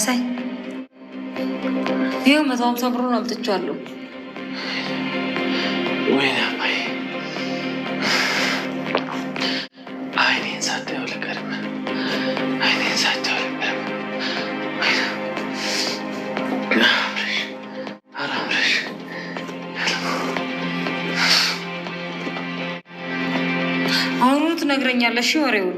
መሳይ ይኸው 150 ብሩን አምጥቼዋለሁ። ወይኔ አባዬ አይኔን ሳታየው ልቀርም። አይኔን ሳታየው ልቀርም። አራምረሽ አሁኑኑ ትነግረኛለሽ ወሬውን።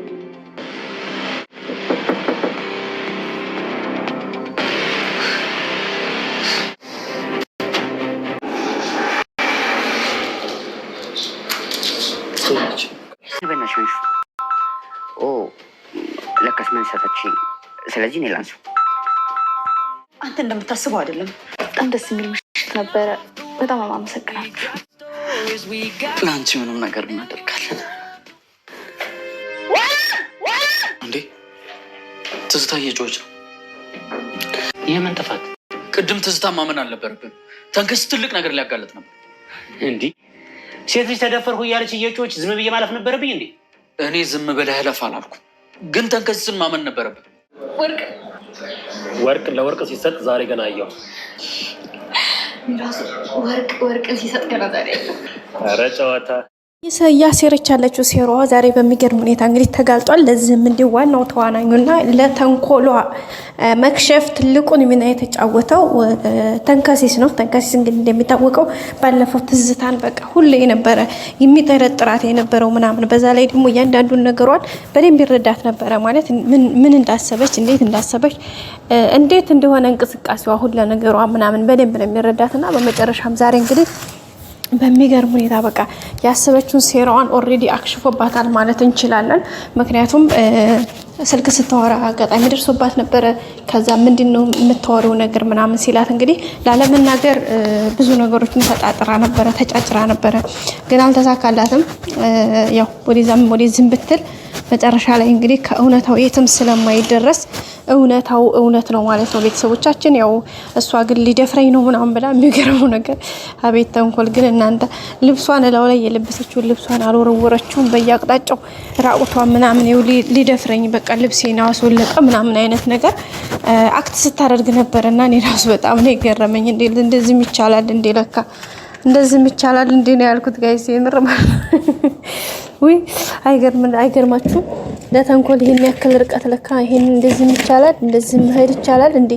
ለካስ ምን ሰፈች። ስለዚህ እኔ ላንሱ። አንተ እንደምታስበው አይደለም። በጣም ደስ የሚል ምሽት ነበረ። በጣም አመሰግናለሁ። ለአንቺ ምንም ነገር እናደርጋለን። እንዴ ትዝታ እየጮች ነው። የምን ጥፋት? ቅድም ትዝታ ማመን አልነበረብን። ተንከስ ትልቅ ነገር ሊያጋለጥ ነበር። እንዲህ ሴት ልጅ ተደፈርኩ እያለች እየጮች ዝም ብዬ ማለፍ ነበረብኝ እንዴ? እኔ ዝም ብለህ እለፍ አላልኩም፣ ግን ተንከስን ማመን ነበረብን። ወርቅ ለወርቅ ሲሰጥ ዛሬ ገና አየሁ። ወርቅ ሲሰጥ ገና ዛሬ አየሁ። ኧረ ጨዋታ እያሴረች ያለችው ሴራዋ ዛሬ በሚገርም ሁኔታ እንግዲህ ተጋልጧል። ለዚህም እንዲህ ዋናው ተዋናኙና ለተንኮሏ መክሸፍ ትልቁን ሚና የተጫወተው ተንከሲስ ነው። ተንከሲስ እንግዲህ እንደሚታወቀው ባለፈው ትዝታን በቃ ሁሌ የነበረ የሚጠረጥራት የነበረው ምናምን፣ በዛ ላይ ደግሞ እያንዳንዱን ነገሯን በደንብ ይረዳት ነበረ። ማለት ምን እንዳሰበች፣ እንዴት እንዳሰበች፣ እንዴት እንደሆነ እንቅስቃሴዋ ሁሉ ነገሯ ምናምን በደንብ ነው የሚረዳትና በመጨረሻም ዛሬ እንግዲህ በሚገርም ሁኔታ በቃ ያሰበችውን ሴራዋን ኦልሬዲ አክሽፎባታል ማለት እንችላለን። ምክንያቱም ስልክ ስታወራ አጋጣሚ ደርሶባት ነበረ። ከዛ ምንድነው የምታወሪው ነገር ምናምን ሲላት እንግዲህ ላለመናገር ብዙ ነገሮችን ተጣጥራ ነበረ፣ ተጫጭራ ነበረ፣ ግን አልተሳካላትም። ያው ወደዛም ወደዚህም ብትል መጨረሻ ላይ እንግዲህ ከእውነታው የትም ስለማይደረስ እውነታው እውነት ነው ማለት ነው። ቤተሰቦቻችን ያው እሷ ግን ሊደፍረኝ ነው ምናምን ብላ የሚገርመው ነገር አቤት ተንኮል ግን እናንተ። ልብሷን እላው ላይ የለበሰችውን ልብሷን አልወረወረችውም በየአቅጣጫው ራቁቷን ምናምን ይኸው ሊደፍረኝ በቃ ልብሴን አስወለቀ ምናምን አይነት ነገር አክት ስታደርግ ነበር። እና እኔ ራሱ በጣም ነው የገረመኝ። እንደዚህም ይቻላል እንዴ? ለካ እንደዚህም ይቻላል እንዴ ነው ያልኩት ጋይስ። የምር ወይ አይገርማችሁም? ለተንኮል ይሄን ያክል ርቀት ለካ ይሄን እንደዚህ ይቻላል፣ እንደዚህ መሄድ ይቻላል እንዴ!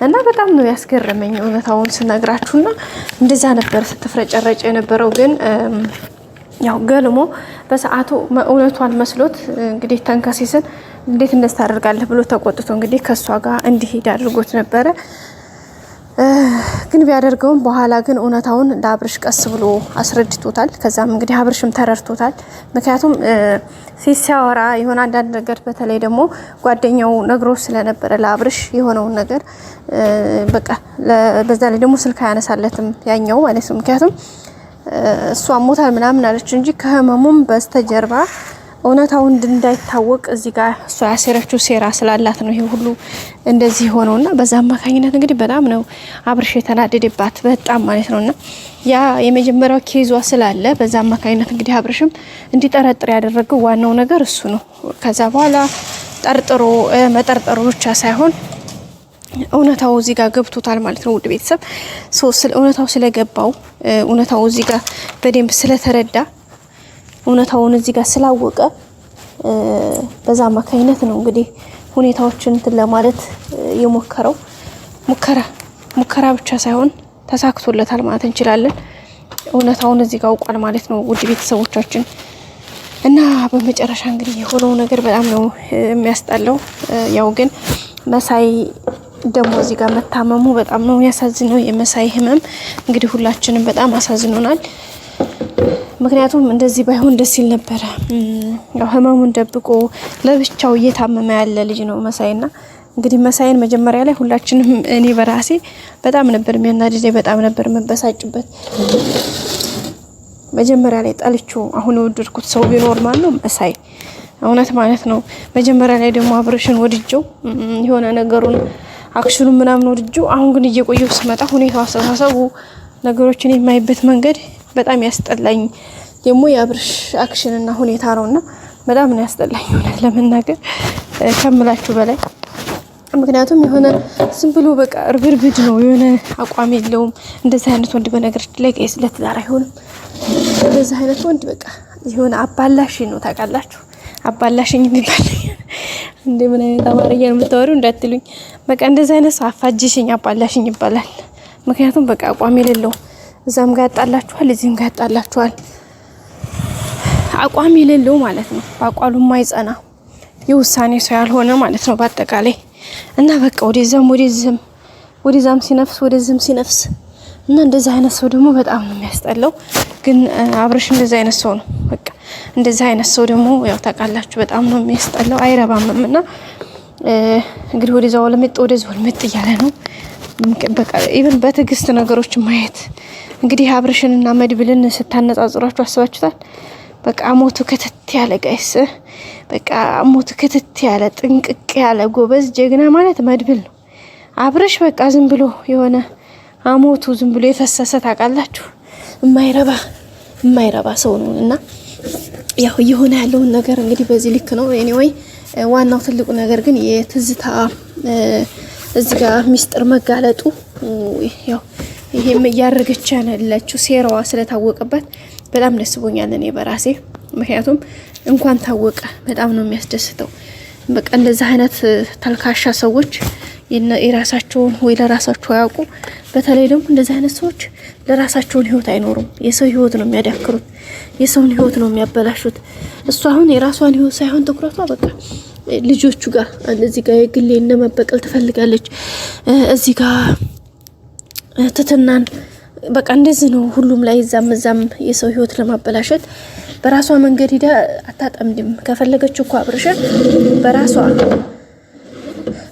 እና በጣም ነው ያስገረመኝ እውነታውን ስነግራችሁና እንደዛ ነበር ስትፍረጨረጭ የነበረው። ግን ያው ገልሞ በሰዓቱ እውነቷን መስሎት እንግዲህ ተንከሲስን እንዴት እንደዚህ ታደርጋለህ ብሎ ተቆጥቶ እንግዲህ ከሷ ጋር እንዲሄድ አድርጎት ነበረ። ግን ቢያደርገውም በኋላ ግን እውነታውን ለአብርሽ ቀስ ብሎ አስረድቶታል። ከዛም እንግዲህ አብርሽም ተረድቶታል። ምክንያቱም ሲያወራ የሆነ አንዳንድ ነገር በተለይ ደግሞ ጓደኛው ነግሮ ስለነበረ ለአብርሽ የሆነውን ነገር በቃ በዛ ላይ ደግሞ ስልክ አያነሳለትም ያኛው ማለት ነው። ምክንያቱም እሷ ሞታል ምናምን አለች እንጂ ከህመሙም በስተጀርባ እውነታው እንዳይታወቅ እዚህ ጋር እሷ ያሰረችው ሴራ ስላላት ነው ይሄ ሁሉ እንደዚህ ሆነውና በዛ አማካኝነት እንግዲህ በጣም ነው አብርሽ የተናደደባት በጣም ማለት ነውና ያ የመጀመሪያው ኬዟ ስላለ በዛ አማካኝነት እንግዲህ አብርሽም እንዲጠረጥር ያደረገው ዋናው ነገር እሱ ነው። ከዛ በኋላ ጠርጥሮ መጠርጠሩ ብቻ ሳይሆን እውነታው እዚህ ጋር ገብቶታል ማለት ነው። ውድ ቤተሰብ እውነታው ስለገባው እውነታው እዚህ ጋር በደንብ ስለተረዳ እውነታውን እዚህ ጋር ስላወቀ በዛ አማካኝነት ነው እንግዲህ ሁኔታዎችን እንትን ለማለት የሞከረው። ሙከራ ብቻ ሳይሆን ተሳክቶለታል ማለት እንችላለን። እውነታውን እዚህ ጋር አውቋል ማለት ነው ውድ ቤተሰቦቻችን። እና በመጨረሻ እንግዲህ የሆነው ነገር በጣም ነው የሚያስጠላው። ያው ግን መሳይ ደግሞ እዚህ ጋር መታመሙ በጣም ነው ያሳዝነው። የመሳይ ህመም እንግዲህ ሁላችንም በጣም አሳዝኖናል። ምክንያቱም እንደዚህ ባይሆን ደስ ይል ነበረ። ያው ህመሙን ደብቆ ለብቻው እየታመመ ያለ ልጅ ነው መሳይና እንግዲህ መሳይን መጀመሪያ ላይ ሁላችንም እኔ በራሴ በጣም ነበር የሚያናድደኝ፣ በጣም ነበር መበሳጭበት። መጀመሪያ ላይ ጠልቼው አሁን ወደድኩት ሰው ቢኖር ማለት ነው መሳይ እውነት ማለት ነው። መጀመሪያ ላይ ደግሞ አብርሽን ወድጀው የሆነ ነገሩን አክሽኑ ምናምን ወድጀው፣ አሁን ግን እየቆየው ስመጣ ሁኔታው አስተሳሰቡ ነገሮችን የማይበት መንገድ በጣም ያስጠላኝ። ደግሞ የአብርሽ አክሽንና ሁኔታ ነውና በጣም ነው ያስጠላኝ እውነት ለመናገር ከምላችሁ በላይ። ምክንያቱም የሆነ ዝም ብሎ በቃ እርብርብድ ነው፣ የሆነ አቋም የለውም። እንደዚህ አይነት ወንድ በነገራችን ላይ ጋይስ ለትዳር አይሆንም። እንደዚህ አይነት ወንድ በቃ የሆነ አባላሽኝ ነው ታውቃላችሁ። አባላሽኝ የሚባል እንደ ምን አይነት አማርኛ ነው የምታወሪው እንዳትሉኝ። በቃ እንደዚህ አይነት ሰው አፋጅሽኝ አባላሽኝ ይባላል። ምክንያቱም በቃ አቋም የሌለው እዛም ጋር ያጣላችኋል፣ እዚህም ጋር ያጣላችኋል። አቋም የሌለው ማለት ነው። በአቋሉ የማይጸና የውሳኔ ሰው ያልሆነ ማለት ነው በአጠቃላይ እና በቃ ወደዛም ሲነፍስ ወደዚህም ሲነፍስ እና እንደዚህ አይነት ሰው ደግሞ በጣም ነው የሚያስጠላው። ግን አብርሽ እንደዚህ አይነት ሰው ነው። በቃ እንደዚህ አይነት ሰው ደግሞ ያው ታውቃላችሁ በጣም ነው የሚያስጠላው፣ አይረባምም። እና እንግዲህ ወደዛው ለመጥ እያለ ነው። በቃ ኢቭን በትዕግስት ነገሮች ማየት እንግዲህ አብርሽንና መድብልን ስታነጻጽሯቸው አስባችሁታል? በቃ ሞቱ ክትት ያለ ጋይስ፣ በቃ ሞቱ ክትት ያለ ጥንቅቅ ያለ ጎበዝ ጀግና ማለት መድብል ነው። አብርሽ በቃ ዝም ብሎ የሆነ አሞቱ ዝም ብሎ የፈሰሰ ታውቃላችሁ፣ የማይረባ ሰው ነው። እና ያው እየሆነ ያለውን ነገር እንግዲህ በዚህ ልክ ነው። ኤኒዌይ ዋናው ትልቁ ነገር ግን የትዝታ እዚህ ጋር ሚስጥር መጋለጡ ያው ይሄም እያረገች ያለችው ሴራዋ ስለታወቀበት በጣም ደስ ብሎኛል እኔ በራሴ። ምክንያቱም እንኳን ታወቀ በጣም ነው የሚያስደስተው። በቃ እንደዚህ አይነት ተልካሻ ሰዎች የራሳቸውን ወይ ለራሳቸው ያውቁ። በተለይ ደግሞ እንደዚህ አይነት ሰዎች ለራሳቸውን ህይወት አይኖሩም። የሰው ህይወት ነው የሚያዳክሩት፣ የሰውን ህይወት ነው የሚያበላሹት። እሱ አሁን የራሷን ህይወት ሳይሆን ትኩረቷ በቃ ልጆቹ ጋር እዚህ ጋር የግሌ መበቀል ትፈልጋለች፣ እዚህ ጋር ትትናን በቃ እንደዚህ ነው ሁሉም ላይ እዛም የሰው ህይወት ለማበላሸት በራሷ መንገድ ሄዳ አታጠምድም። ከፈለገች እኮ አብርሽን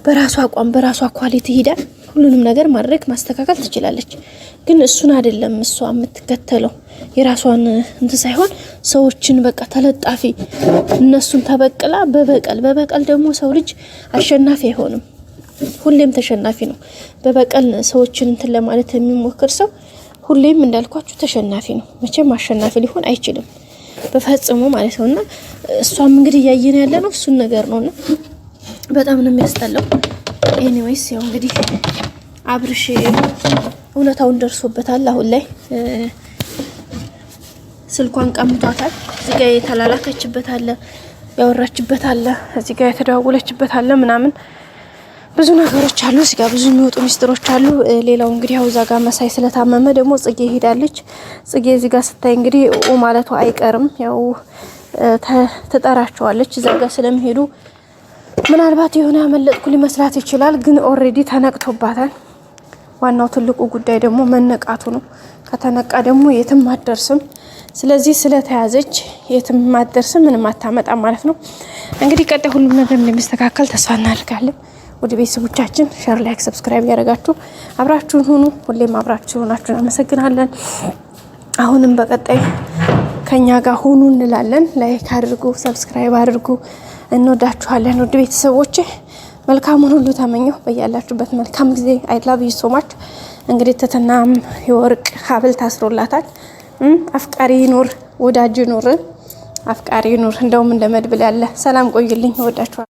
በራሷ አቋም በራሷ ኳሊቲ ሄዳ ሁሉንም ነገር ማድረግ ማስተካከል ትችላለች። ግን እሱን አይደለም እሷ የምትከተለው፣ የራሷን እንትን ሳይሆን ሰዎችን በቃ ተለጣፊ እነሱን ተበቅላ በበቀል ደግሞ ሰው ልጅ አሸናፊ አይሆንም፣ ሁሌም ተሸናፊ ነው። በበቀል ሰዎችን እንትን ለማለት የሚሞክር ሰው ሁሌም እንዳልኳችሁ ተሸናፊ ነው። መቼም አሸናፊ ሊሆን አይችልም በፈጽሞ ማለት ነውና እሷም እንግዲህ እያየን ያለ ነው እሱን ነገር ነውና በጣም ነው የሚያስጠላው። ኤኒዌይስ ያው እንግዲህ አብርሽ እውነታውን ደርሶበታል። አሁን ላይ ስልኳን ቀምቷታል። እዚህ ጋር የተላላከችበት አለ፣ ያወራችበት አለ፣ እዚህ ጋር የተደዋወለችበት አለ ምናምን ብዙ ነገሮች አሉ። እዚህ ጋር ብዙ የሚወጡ ሚስጥሮች አሉ። ሌላው እንግዲህ ያው እዛ ጋር መሳይ ስለታመመ ደግሞ ጽጌ ሄዳለች። ጽጌ እዚህ ጋር ስታይ እንግዲህ ማለቷ አይቀርም፣ ያው ትጠራቸዋለች። እዛ ጋር ስለሚሄዱ ምናልባት የሆነ ያመለጥኩ ሊመስላት ይችላል፣ ግን ኦሬዲ ተነቅቶባታል። ዋናው ትልቁ ጉዳይ ደግሞ መነቃቱ ነው። ከተነቃ ደግሞ የትም አትደርስም። ስለዚህ ስለተያዘች የትም አትደርስም፣ ምንም አታመጣም ማለት ነው። እንግዲህ ቀጣይ ሁሉም ነገር እንደሚስተካከል ተስፋ እናደርጋለን። ወደ ቤተሰቦቻችን ሼር፣ ላይክ፣ ሰብስክራይብ ያደረጋችሁ አብራችሁን ሁኑ። ሁሌም አብራችሁ ሆናችሁን አመሰግናለን። አሁንም በቀጣይ ከኛ ጋር ሁኑ እንላለን። ላይክ አድርጉ፣ ሰብስክራይብ አድርጉ። እንወዳችኋለን ውድ ቤተሰቦቼ። መልካሙን ሁሉ ተመኘሁ። በያላችሁበት መልካም ጊዜ። አይ ላቭ ዩ ሶ ማች። እንግዲህ ትትናም የወርቅ ሀብል ታስሮላታል። አፍቃሪ ኑር፣ ወዳጅ ኑር፣ አፍቃሪ ኑር። እንደውም እንደ መድብል ያለ። ሰላም ቆይልኝ። እወዳችኋለሁ።